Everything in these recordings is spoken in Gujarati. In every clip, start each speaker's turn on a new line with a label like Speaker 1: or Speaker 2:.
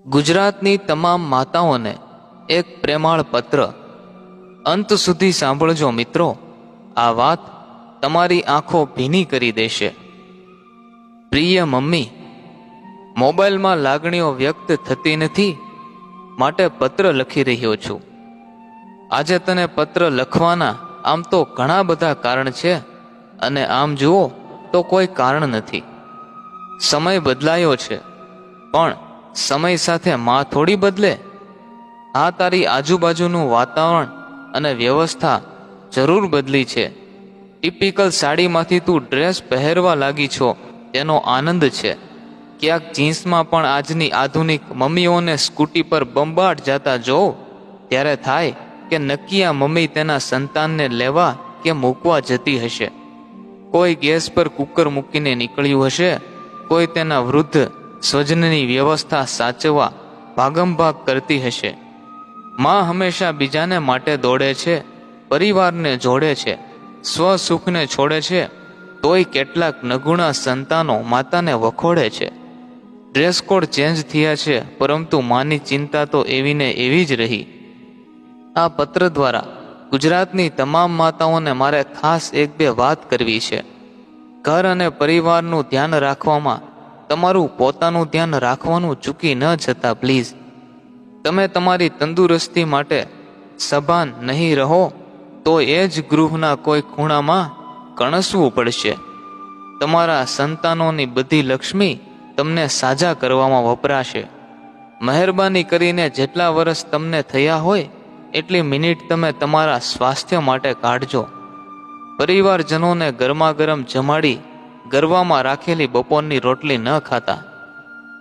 Speaker 1: ગુજરાતની તમામ માતાઓને એક પ્રેમાળ પત્ર. અંત સુધી સાંભળજો મિત્રો, આ વાત તમારી આંખો ભીની કરી દેશે. પ્રિય મમ્મી, મોબાઈલમાં લાગણીઓ વ્યક્ત થતી નથી, માટે પત્ર લખી રહ્યો છું. આજે તને પત્ર લખવાના આમ તો ઘણા બધા કારણ છે, અને આમ જુઓ તો કોઈ કારણ નથી. સમય બદલાયો છે, પણ સમય સાથે માં થોડી બદલે. આ તારી આજુબાજુનું વાતાવરણ અને વ્યવસ્થા જરૂર બદલી છે. ટિપિકલ સાડીમાંથી તું ડ્રેસ પહેરવા લાગી છો તેનો આનંદ છે. ક્યાંક જીન્સમાં પણ આજની આધુનિક મમ્મીઓને સ્કૂટી પર બંબાટ જતા જોઉં ત્યારે થાય કે નક્કી આ મમ્મી તેના સંતાનને લેવા કે મૂકવા જતી હશે. કોઈ ગેસ પર કુકર મૂકીને નીકળ્યું હશે, કોઈ તેના વૃદ્ધ સ્વજનની વ્યવસ્થા સાચવવા ભાગમભાગ કરતી હશે. માં હંમેશા બીજાને માટે દોડે છે, પરિવારને જોડે છે, સ્વસુખને છોડે છે, તોય કેટલાક નગુણા સંતાનો માતાને વખોડે છે. ડ્રેસ કોડ ચેન્જ થયા છે, પરંતુ માની ચિંતા તો એવી ને એવી જ રહી. આ પત્ર દ્વારા ગુજરાતની તમામ માતાઓને મારે ખાસ એક બે વાત કરવી છે. ઘર અને પરિવારનું ધ્યાન રાખવામાં તમારું પોતાનું ધ્યાન રાખવાનું ચૂકી ન જતા પ્લીઝ. તમે તમારી તંદુરસ્તી માટે સભાન નહીં રહો તો એ જ ગૃહના કોઈ ખૂણામાં કણસવું પડશે. તમારા સંતાનોની બધી લક્ષ્મી તમને સાજા કરવામાં વપરાશે. મહેરબાની કરીને જેટલા વર્ષ તમને થયા હોય એટલી મિનિટ તમે તમારા સ્વાસ્થ્ય માટે કાઢજો. પરિવારજનોને ગરમા ગરમ જમાડી ગરવામાં રાખેલી બપોરની રોટલી ન ખાતા.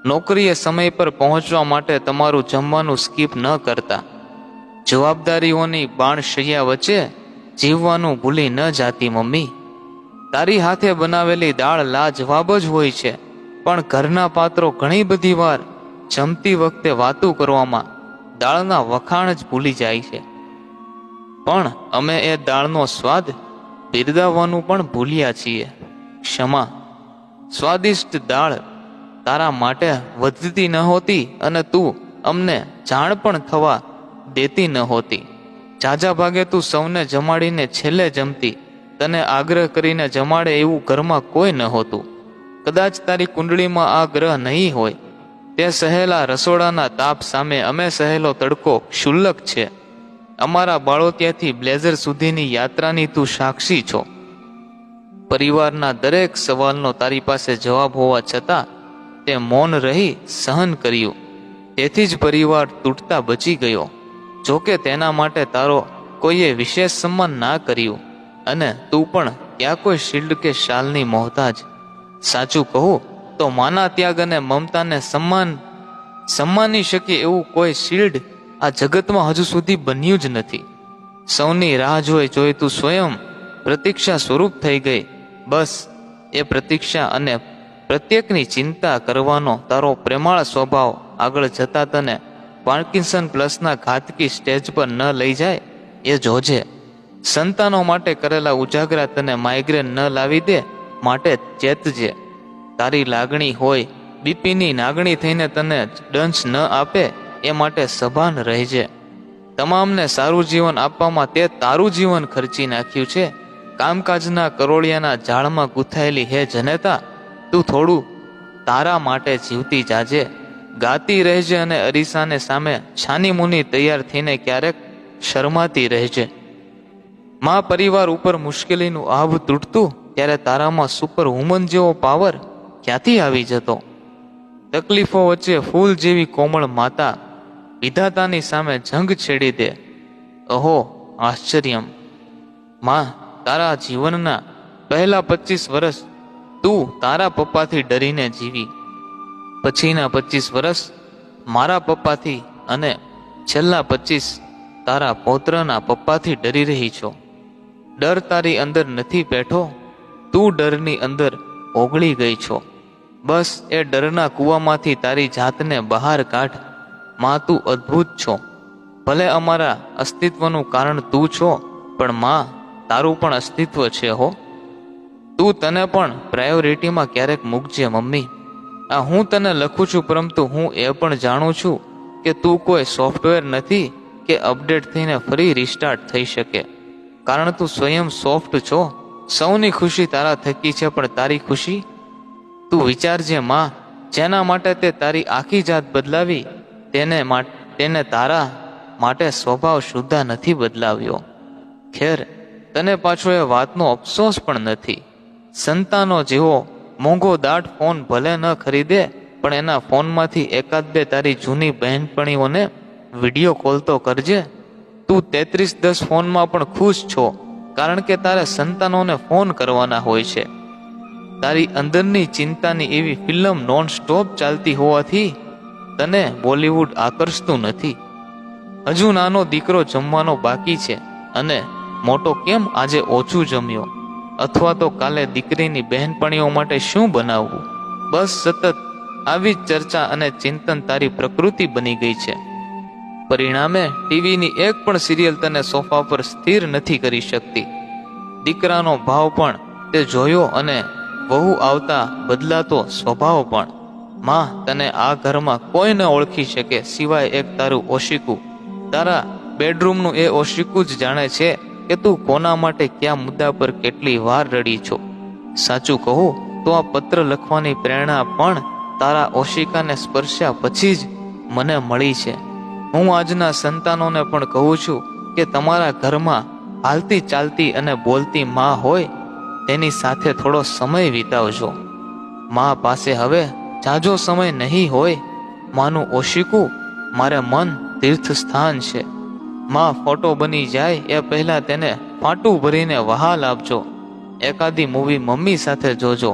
Speaker 1: નોકરીએ સમય પર પહોંચવા માટે તમારું જમવાનું સ્કીપ ન કરતા. જવાબદારીઓની બાણશૈયા વચ્ચે જીવવાનું ભૂલી ન જાતી મમ્મી. તારી હાથે બનાવેલી દાળ લાજવાબ જ હોય છે, પણ ઘરના પાત્રો ઘણી બધી વાર જમતી વખતે વાતું કરવામાં દાળના વખાણ જ ભૂલી જાય છે. પણ અમે એ દાળનો સ્વાદ બિરદાવવાનું પણ ભૂલ્યા છીએ. ક્ષમા. સ્વાદિષ્ટ દાળ તારા માટે વધતી નહોતી અને તું અમને જાણ પણ થવા દેતી નહોતી. ઝાઝા ભાગે તું સૌને જમાડીને છેલ્લે જમતી. તને આગ્રહ કરીને જમાડે એવું ઘરમાં કોઈ નહોતું. કદાચ તારી કુંડળીમાં આ ગ્રહ નહીં હોય. તે સહેલા રસોડાના તાપ સામે અમે સહેલો તડકો ક્ષુલ્લક છે. અમારા બાળોતિયાથી બ્લેઝર સુધીની યાત્રાની તું સાક્ષી છો. પરિવારના દરેક સવાલનો તારી પાસે જવાબ હોવા છતાં તે મૌન રહી સહન કર્યું. તેથી જ પરિવાર તૂટતા બચી ગયો. જોકે તેના માટે તારો કોઈએ વિશેષ સન્માન ના કર્યું, અને તું પણ ત્યાં કોઈ શિલ્ડ કે શાલની મોહતાજ. સાચું કહું તો માના ત્યાગ અને મમતાને સન્માની શકે એવું કોઈ શિલ્ડ આ જગતમાં હજુ સુધી બન્યું જ નથી. સૌની રાહ જોઈ તું સ્વયં પ્રતીક્ષા સ્વરૂપ થઈ ગઈ. બસ એ પ્રતીક્ષા અને પ્રત્યેકની ચિંતા કરવાનો તારો પ્રેમાળ સ્વભાવ આગળ જતા તને પાર્કિન્સન પ્લસના ઘાતકી સ્ટેજ પર ન લઈ જાય એ જોજે. સંતાનો માટે કરેલા ઉજાગરા તને માઇગ્રેન ન લાવી દે માટે ચેતજે. તારી લાગણી હોય બીપીની નાગણી થઈને તને ડંશ ન આપે એ માટે સભાન રહેજે. તમામને સારું જીવન આપવામાં તે તારું જીવન ખર્ચી નાખ્યું છે. કામકાજના કરોળિયાના જાળમાં ગૂંથાયેલી હે જનેતા, તું થોડું તારા માટે જીવતી જાજે. ગાતી રહેજે અને અરીસાને સામે છાની મુની તૈયાર થઈને ક્યારેક શરમાતી રહેજે. માં પરિવાર ઉપર મુશ્કેલીનું આભ તૂટતું ત્યારે તારામાં સુપર વુમન જેવો પાવર ક્યાંથી આવી જતો? તકલીફો વચ્ચે ફૂલ જેવી કોમળ માતા વિધાતાની સામે જંગ છેડી દે. અહો આશ્ચર્યમ. માં, તારા જીવનના પહેલા 25 વર્ષ તું તારા પપ્પાથી ડરીને જીવી. પછીના 25 વર્ષ મારા પપ્પાથી અને છેલ્લા 25 તારા પૌત્રના પપ્પાથી ડરી રહી છો. ડર તારી અંદર નથી બેઠો, તું ડરની અંદર ઓગળી ગઈ છો. બસ એ ડરના કૂવામાંથી તારી જાતને બહાર કાઢ. માં, તું અદ્ભુત છો. ભલે અમારા અસ્તિત્વનું કારણ તું છો, પણ માં, તારું પણ અસ્તિત્વ છે હો. તું તને પણ પ્રાયોરિટીમાં ક્યારેક મૂકજે મમ્મી. આ હું તને લખું છું, પરંતુ હું એ પણ જાણું છું કે તું કોઈ સોફ્ટવેર નથી કે અપડેટ થઈને ફરી રિસ્ટાર્ટ થઈ શકે, કારણ તું સ્વયં સોફ્ટ છો. સૌની ખુશી તારા થકી છે, પણ તારી ખુશી તું વિચારજે માં. જેના માટે તે તારી આખી જાત બદલાવી, તેને તારા માટે સ્વભાવ સુદ્ધા નથી બદલાવ્યો. ખેર, તને પાછો એ વાતનો અફસોસ પણ નથી. સંતાનો જેવો મોંઘો દાટ ફોન ભલે ન ખરીદે, પણ એના ફોનમાંથી એકાદ બે તારી જૂની બહેનપણીઓને વિડીયો કોલ તો કરજે. તું 3310 ફોનમાં પણ ખુશ છો, કારણ કે તારે સંતાનોને ફોન કરવાના હોય છે. તારી અંદરની ચિંતાની એવી ફિલ્મ નોન સ્ટોપ ચાલતી હોવાથી તને બોલિવૂડ આકર્ષતું નથી. હજુ નાનો દીકરો જમવાનો બાકી છે, અને મોટો કેમ આજે ઓછું જમ્યો, અથવા તો કાલે દીકરીની બહેનપણીઓ માટે શું બનાવવું. બસ સતત આવી જ ચર્ચા અને ચિંતન તારી પ્રકૃતિ બની ગઈ છે. પરિણામે ટીવીની એક પણ સિરિયલ તને સોફા પર સ્થિર નથી કરી શકતી. દીકરાનો ભાવ પણ તે જોયો, અને વહુ આવતા બદલાતો સ્વભાવ પણ. માં, તને આ ઘરમાં કોઈ ન ઓળખી શકે સિવાય એક તારું ઓશિકું. તારા બેડરૂમનું એ ઓશિકું જ જાણે છે કે તું કોના માટે કયા મુદ્દા પર કેટલી વાર રડી છો. સાચું કહું તો આ પત્ર લખવાની પ્રેરણા પણ તારા ઓશિકાને સ્પર્શ્યા પછી જ મને મળી છે. હું આજના સંતાનોને પણ કહું છું કે તમારા ઘરમાં હાલતી ચાલતી અને બોલતી માં હોય, તેની સાથે થોડો સમય વિતાવજો. માં પાસે હવે જાજો સમય નહીં હોય. માનું ઓશિકું મારે મન તીર્થ સ્થાન છે. માં ફોટો બની જાય એ પહેલા તેને ફાટું ભરીને વહાલ આપજો. એકાદી મૂવી મમ્મી સાથે જોજો.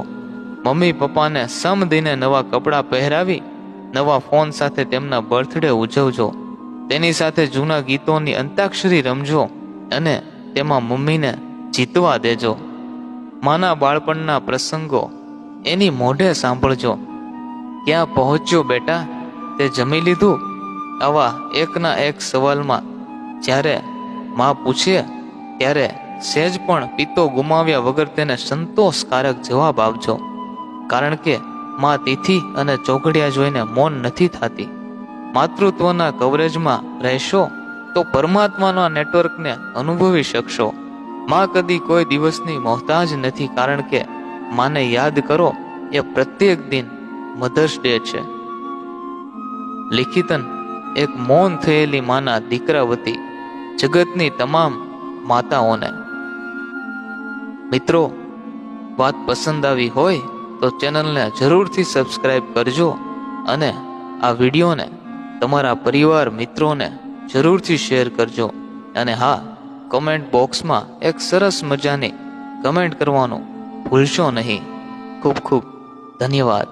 Speaker 1: મમ્મી પપ્પાને સમદીને નવા કપડાં પહેરાવી, નવા ફોન સાથે તેમના બર્થડે ઉજવજો. તેની સાથે જૂના ગીતોની અંતાક્ષરી રમજો, અને તેમાં મમ્મીને જીતવા દેજો. માના બાળપણના પ્રસંગો એની મોઢે સાંભળજો. ક્યાં પહોંચ્યો બેટા, તે જમી લીધું? આવા એકના એક સવાલમાં જ્યારે માં પૂછે, ત્યારે સહેજ પણ પિત્તો ગુમાવ્યા વગર તેને સંતોષકારક જવાબ આપજો. કારણ કે માં તિથિ અને ચોઘડિયા જોઈને મૌન નથી થતી. માતૃત્વના કવરેજમાં રહેશો તો પરમાત્માના નેટવર્કને અનુભવી શકશો. માં કદી કોઈ દિવસની મોહતાજ નથી, કારણ કે માને યાદ કરો એ પ્રત્યેક દિન મધર્સ ડે છે. લિખિતન એક મૌન થયેલી માના દીકરા વતી જગતની તમામ માતાઓને. મિત્રો, વાત પસંદ આવી હોય તો ચેનલને જરૂરથી સબસ્ક્રાઇબ કરજો, અને આ વિડીયોને તમારા પરિવાર મિત્રોને જરૂરથી શેર કરજો. અને હા, કમેન્ટ બોક્સમાં એક સરસ મજાની કમેન્ટ કરવાનું ભૂલશો નહીં. ખૂબ ખૂબ ધન્યવાદ.